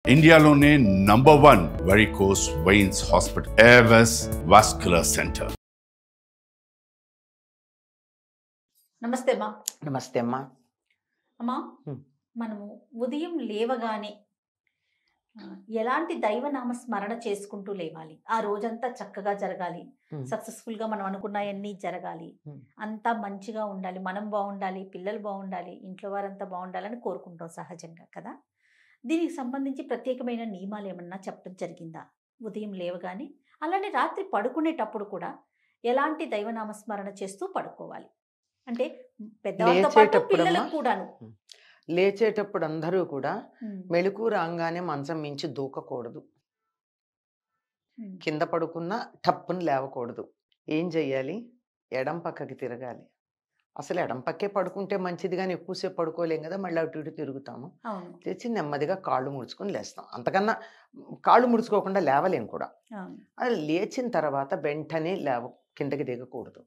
ఇండియాలోనే #1 varicose veins hospital Avis vascular centre. నమస్తే అమ్మా. నమస్తే అమ్మా. అమ్మా, మనము ఉదయం లేవగానే ఎలాంటి దైవనామ స్మరణ చేసుకుంటూ లేవాలి? ఆ రోజంతా చక్కగా జరగాలి, సక్సెస్ఫుల్గా మనం అనుకున్నవన్నీ జరగాలి, అంతా మంచిగా ఉండాలి, మనం బాగుండాలి, పిల్లలు బాగుండాలి, ఇంట్లో వారంతా బాగుండాలని కోరుకుంటాం సహజంగా కదా. దీనికి సంబంధించి ప్రత్యేకమైన నియమాలు ఏమన్నా చెప్పడం జరిగిందా ఉదయం లేవగానే? అలానే రాత్రి పడుకునేటప్పుడు కూడా ఎలాంటి దైవనామ స్మరణ చేస్తూ పడుకోవాలి? అంటే పెద్దవాళ్ళతో పాటు పిల్లలకు కూడాను. లేచేటప్పుడు అందరూ కూడా మెళుకు రాగానే మంచం మించి దూకకూడదు, కింద పడుకున్నా టప్పుని లేవకూడదు. ఏం చెయ్యాలి? ఎడం పక్కకి తిరగాలి. అసలు ఎడం పక్కే పడుకుంటే మంచిది, కానీ ఎక్కువసేపు పడుకోలేం కదా, మళ్ళీ అటు ఇటు తిరుగుతాము. తెచ్చి నెమ్మదిగా కాళ్ళు ముడుచుకొని లేస్తాం. అంతకన్నా కాళ్ళు ముడుచుకోకుండా లేవలేం కూడా. అది లేచిన తర్వాత వెంటనే కిందకి దిగకూడదు.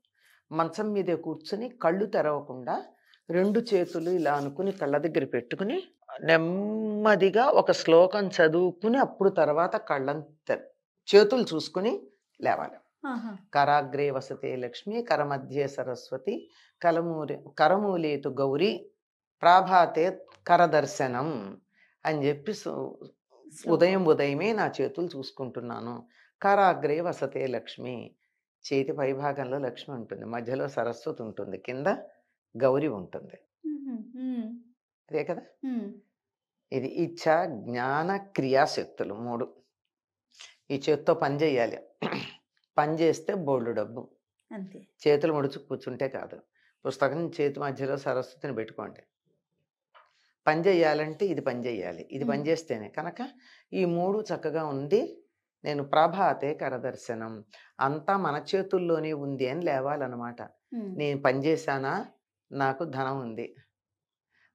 మంచం మీదే కూర్చుని కళ్ళు తెరవకుండా 2 చేతులు ఇలా అనుకుని కళ్ళ దగ్గర పెట్టుకుని నెమ్మదిగా ఒక శ్లోకం చదువుకుని అప్పుడు తర్వాత చేతులు చూసుకుని లేవాలి. కరాగ్రే వసతే లక్ష్మి, కరమధ్యే సరస్వతి, కరమూలేతు గౌరీ, ప్రాభాతే కరదర్శనం అని చెప్పి ఉదయమే నా చేతులు చూసుకుంటున్నాను. కరాగ్రే వసతే లక్ష్మి, చేతి పైభాగంలో లక్ష్మి ఉంటుంది, మధ్యలో సరస్వతి ఉంటుంది, కింద గౌరీ ఉంటుంది. అదే కదా. ఇది ఇచ్ఛ, జ్ఞాన, క్రియాశక్తులు 3 ఈ చేతితో పని చేయాలి. పని చేస్తే బోల్డు డబ్బు. చేతులు ముడుచు కూర్చుంటే కాదు. పుస్తకం చేతి మధ్యలో సరస్వతిని పెట్టుకోండి. పని చేయాలంటే ఇది పని చేయాలి, ఇది పని చేస్తేనే కనుక ఈ 3 చక్కగా ఉంది. నేను ప్రభాతే కరదర్శనం, అంతా మన చేతుల్లోనే ఉంది అని లేవాలన్నమాట. నేను పనిచేశానా, నాకు ధనం ఉంది,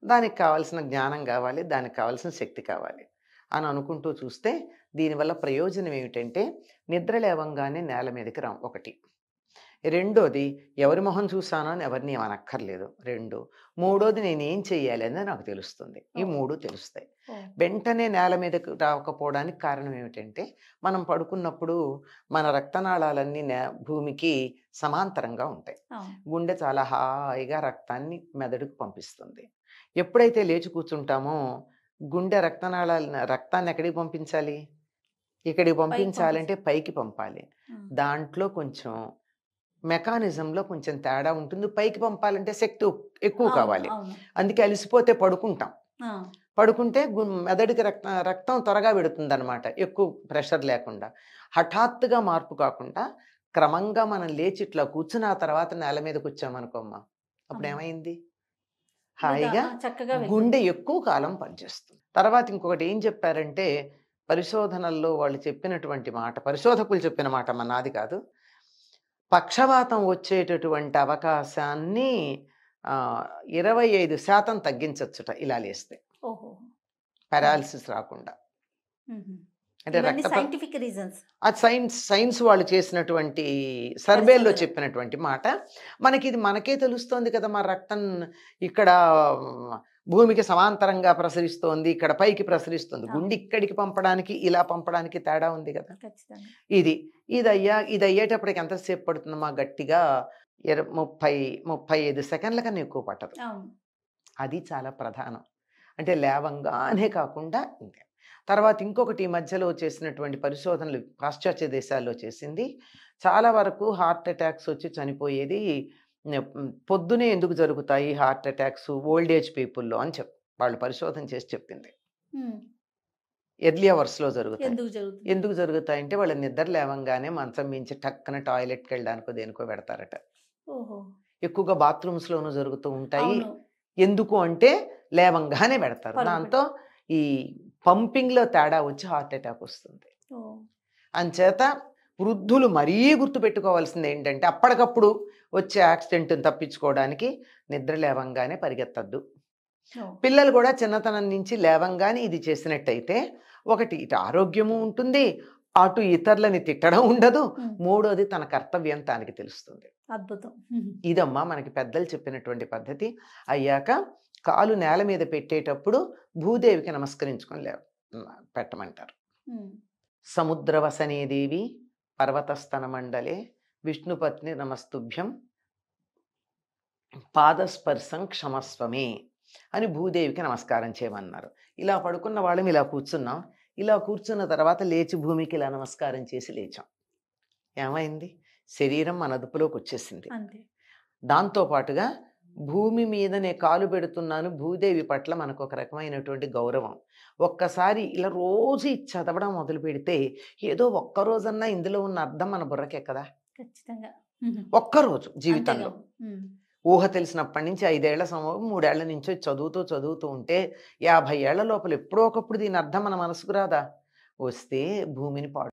దానికి కావాల్సిన జ్ఞానం కావాలి, దానికి కావాల్సిన శక్తి కావాలి అని అనుకుంటూ చూస్తే దీనివల్ల ప్రయోజనం ఏమిటంటే నిద్ర లేవంగానే నేల మీదకి రాం, 1. రెండోది ఎవరి మొహం చూసానో అని ఎవరిని ఏమనక్కర్లేదు, 2. మూడోది నేనేం చెయ్యాలి అనేది నాకు తెలుస్తుంది. ఈ 3 తెలుస్తాయి. వెంటనే నేల మీదకి రాకపోవడానికి కారణం ఏమిటంటే మనం పడుకున్నప్పుడు మన రక్తనాళాలన్నీ భూమికి సమాంతరంగా ఉంటాయి. గుండె చాలా హాయిగా రక్తాన్ని మెదడుకు పంపిస్తుంది. ఎప్పుడైతే లేచి కూర్చుంటామో గుండె రక్తాన్ని ఎక్కడికి పంపించాలి? ఇక్కడికి పంపించాలంటే పైకి పంపాలి. దాంట్లో కొంచెం మెకానిజంలో కొంచెం తేడా ఉంటుంది. పైకి పంపాలంటే శక్తి ఎక్కువ కావాలి. అందుకే అలసిపోతే పడుకుంటాం. పడుకుంటే మెదడుకి రక్తం త్వరగా పెడుతుంది అనమాట, ఎక్కువ ప్రెషర్ లేకుండా. హఠాత్తుగా మార్పు కాకుండా క్రమంగా మనం లేచి ఇట్లా కూర్చుని ఆ తర్వాత నేల మీదకి వచ్చామనుకోమ్మా, అప్పుడు ఏమైంది? హాయిగా గుండె ఎక్కువ కాలం పనిచేస్తుంది. తర్వాత ఇంకొకటి ఏం చెప్పారంటే పరిశోధనల్లో వాళ్ళు చెప్పినటువంటి మాట, పరిశోధకులు చెప్పిన మాట, నాది కాదు, పక్షవాతం వచ్చేటటువంటి అవకాశాన్ని 25% తగ్గించవచ్చుట ఇలా లేస్తే, పారాలిసిస్ రాకుండా. అంటే సైన్స్ వాళ్ళు చేసినటువంటి సర్వేలో చెప్పినటువంటి మాట. ఇది మనకే తెలుస్తోంది కదా, మా రక్తం ఇక్కడ భూమికి సమాంతరంగా ప్రసరిస్తోంది, ఇక్కడ పైకి ప్రసరిస్తుంది. గుండె ఇక్కడికి పంపడానికి ఇలా పంపడానికి తేడా ఉంది కదా. ఇది అయ్యేటప్పటికి ఎంతసేపు పడుతుందమ్మా? గట్టిగా 30-35 సెకండ్ల కన్నా ఎక్కువ పట్టదు. అది చాలా ప్రధానం. అంటే లేవంగానే కాకుండా ఇంకా తర్వాత ఇంకొకటి ఈ మధ్యలో చేసినటువంటి పరిశోధనలు పాశ్చాత్య దేశాల్లో చేసింది. చాలా వరకు హార్ట్ అటాక్స్ వచ్చి చనిపోయేది పొద్దునే ఎందుకు జరుగుతాయి హార్ట్ అటాక్స్ ఓల్డ్ ఏజ్ పీపుల్లో అని వాళ్ళు పరిశోధన చేసి చెప్పింది. ఎర్లీ అవర్స్లో జరుగుతాయి. ఎందుకు జరుగుతాయంటే వాళ్ళు నిద్ర లేవంగానే మంచం మించి టక్కన టాయిలెట్కి వెళ్ళడానికో దేనికో పెడతారట. ఎక్కువగా బాత్రూమ్స్లోనూ జరుగుతూ ఉంటాయి. ఎందుకు అంటే లేవంగానే పెడతారు. దాంతో ఈ పంపింగ్లో తేడా వచ్చి హార్ట్ అటాక్ వస్తుంది. అంచేత వృద్ధులు మరీ గుర్తుపెట్టుకోవాల్సింది ఏంటంటే అప్పటికప్పుడు వచ్చే యాక్సిడెంట్ని తప్పించుకోవడానికి నిద్ర లేవంగానే పరిగెత్తద్దు. పిల్లలు కూడా చిన్నతనం నుంచి లేవంగానే ఇది చేసినట్టయితే ఒకటి ఇటు ఆరోగ్యము ఉంటుంది, అటు ఇతరులని తిట్టడం ఉండదు, మూడోది తన కర్తవ్యం తనకి తెలుస్తుంది. అద్భుతం. ఇదమ్మా మనకి పెద్దలు చెప్పినటువంటి పద్ధతి. అయ్యాక కాలు నేల మీద పెట్టేటప్పుడు భూదేవికి నమస్కరించుకొని లేవు. పెట్టమంటారు. ఉమ్, సముద్రవసనే దేవి పర్వతస్తన మండలే విష్ణుపత్ని నమస్తుభ్యం పాదస్పర్శం క్షమస్వమే అని భూదేవికి నమస్కారం చేయమన్నారు. ఇలా పడుకున్న వాళ్ళం ఇలా కూర్చున్నాం. ఇలా కూర్చున్న తర్వాత లేచి భూమికి ఇలా నమస్కారం చేసి లేచాం. ఏమైంది? శరీరం మన అదుపులోకి వచ్చేసింది. అంతే. దాంతోపాటుగా భూమి మీద నేను కాలు పెడుతున్నాను, భూదేవి పట్ల మనకు ఒక రకమైనటువంటి గౌరవం. ఒక్కసారి ఇలా రోజు ఇది చదవడం మొదలు పెడితే ఏదో ఒక్కరోజన్నా ఇందులో ఉన్న అర్థం మన బుర్రకెక్కదా? ఖచ్చితంగా. ఒక్కరోజు జీవితంలో అంతేగా. ఉమ్, ఊహ తెలిసినప్పటి నుంచి 5 ఏళ్ల 3 ఏళ్ల నుంచి చదువుతూ ఉంటే 50 ఏళ్ల లోపల ఎప్పుడో ఒకప్పుడు దీని అర్థం మన మనసుకు రాదా? వస్తే భూమిని పాడు,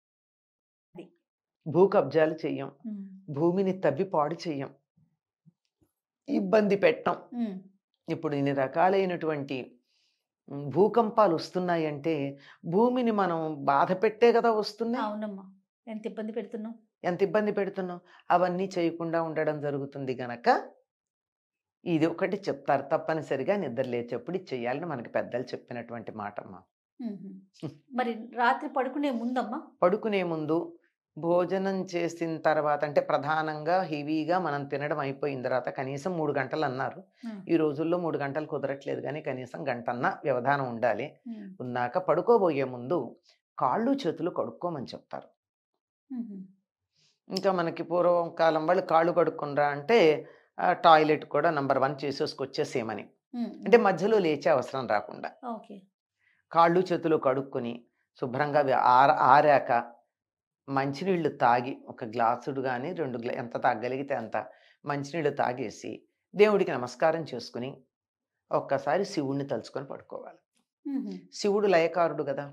భూ కబ్జాలు చెయ్యం, ఉమ్, భూమిని తవ్వి పాడు చెయ్యం, ఇబ్బంది పెట్టం. ఉమ్, ఇప్పుడు ఇన్ని రకాలైనటువంటి భూకంపాలు వస్తున్నాయంటే భూమిని మనం బాధ పెట్టే కదా వస్తున్నాయి. అవునమ్మా, ఎంత ఇబ్బంది పెడుతున్నాం. ఎంత ఇబ్బంది పెడుతున్నాం. అవన్నీ చేయకుండా ఉండడం జరుగుతుంది గనక ఇది ఒకటి చెప్తారు, తప్పనిసరిగా నిద్ర లేచేప్పుడు ఇది చెయ్యాలని మనకి పెద్దలు చెప్పినటువంటి మాటమ్మా. మరి రాత్రి పడుకునే ముందమ్మా? పడుకునే ముందు భోజనం చేసిన తర్వాత, అంటే ప్రధానంగా హెవీగా మనం తినడం అయిపోయిన తర్వాత కనీసం 3 గంటలు అన్నారు. ఈ రోజుల్లో 3 గంటలు కుదరట్లేదు, కానీ కనీసం గంటన్న వ్యవధానం ఉండాలి. ఉన్నాక పడుకోబోయే ముందు కాళ్ళు చేతులు కడుక్కోమని చెప్తారు. ఇంకా మనకి పూర్వం కాలం వాళ్ళు కాళ్ళు కడుక్కునరా అంటే టాయిలెట్ కూడా నంబర్ 1 చేసేసుకొచ్చేసేమని, అంటే మధ్యలో లేచే అవసరం రాకుండా కాళ్ళు చేతులు కడుక్కొని శుభ్రంగా ఆరాక మంచినీళ్ళు తాగి, ఒక గ్లాసుడు కానీ 2 ఎంత తాగలిగితే అంత మంచినీళ్ళు తాగేసి దేవుడికి నమస్కారం చేసుకుని ఒక్కసారి శివుణ్ణి తలుచుకొని పడుకోవాలి. శివుడు లయకారుడు కదా,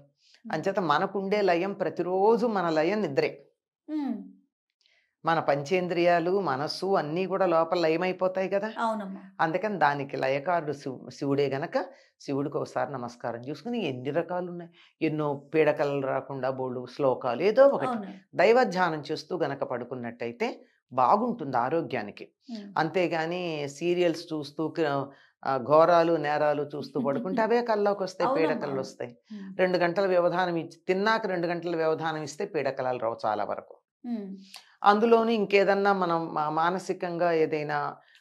అంచేత మనకుండే లయం ప్రతిరోజు మన లయం నిద్రే. మన పంచేంద్రియాలు, మనస్సు అన్నీ కూడా లోపల లయమైపోతాయి కదా. అందుకని దానికి లయకారుడు శివుడే గనక శివుడికి ఒకసారి నమస్కారం చూసుకుని ఎన్ని రకాలు ఉన్నాయి, ఎన్నో పీడకలు రాకుండా బోళ్ళు శ్లోకాలు ఏదో ఒకటి దైవ ధ్యానం చేస్తూ గనక పడుకున్నట్టయితే బాగుంటుంది ఆరోగ్యానికి. అంతేగాని సీరియల్స్ చూస్తూ ఘోరాలు నేరాలు చూస్తూ పడుకుంటే అవే కల్లోకి వస్తాయి, పీడకలు వస్తాయి. 2 గంటల వ్యవధానం ఇచ్చి తిన్నాక 2 గంటల వ్యవధానం ఇస్తే పీడకలాలు రావు చాలా వరకు. అందులోని ఇంకేదన్నా మనం మానసికంగా ఏదైనా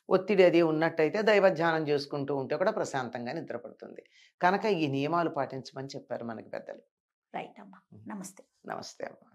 ఒత్తిడి అది ఉన్నట్టయితే దైవ ధ్యానం చేసుకుంటూ ఉంటే కూడా ప్రశాంతంగా నిద్రపడుతుంది. కనుక ఈ నియమాలు పాటించమని చెప్పారు మనకి పెద్దలు. రైట్ అమ్మా. నమస్తే. నమస్తే అమ్మా.